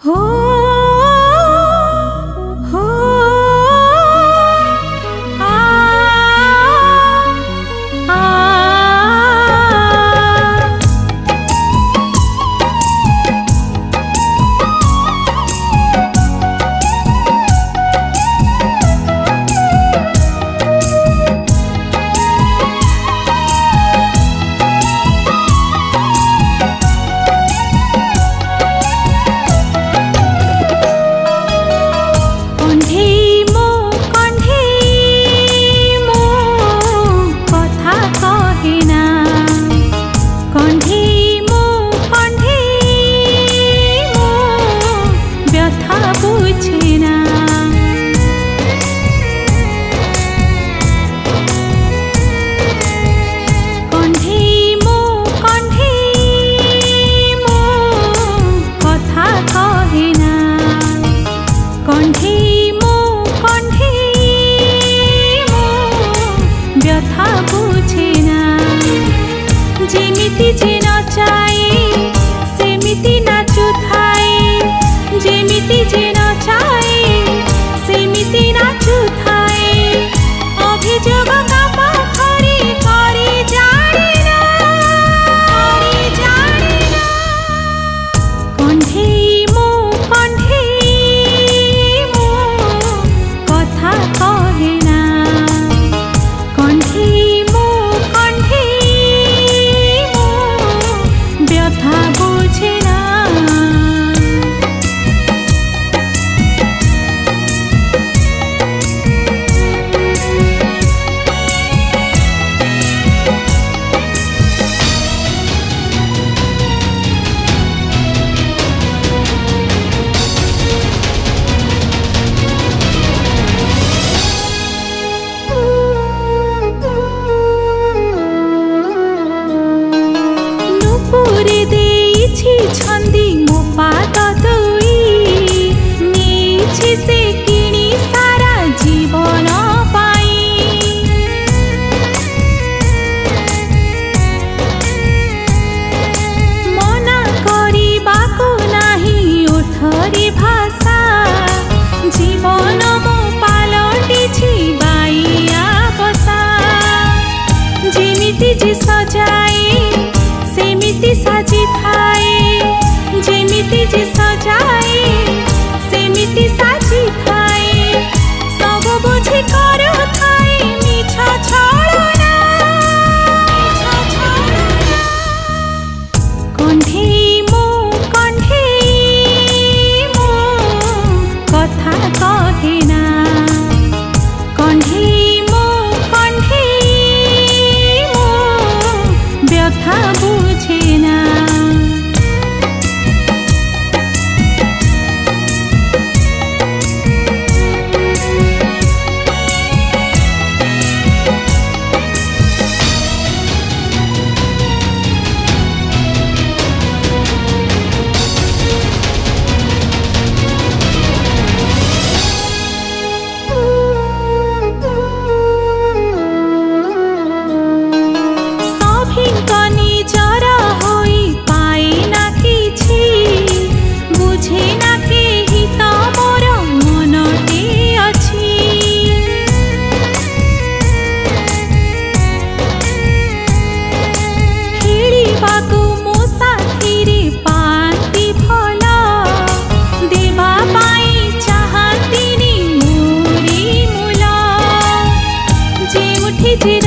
हो हो आ आ जेमिति जे नचाए सेमिति नाचु थाए जेमिति जे नचाए सेमिति नाचु थाए अभियोग का पाखरी करी जानिना कंढेई मो कथा कहेना कंढेई व्यथा बुझेना छंदी मो पाद दुई नीछि से किणी सारा जीवन पाई मना करिबाकु नाही ओठरी भाषा जीवन मो पालटिछि बाइया बसा जेमिति जे सजाए सेमिति साजी थाए जेमिति जे सजाए सेमिति साजी थाए सब बुझी करू थाए मिछ छळना कंढेई मो कथा कहेना कंढेई मो व्यथा बुझेना जेमिति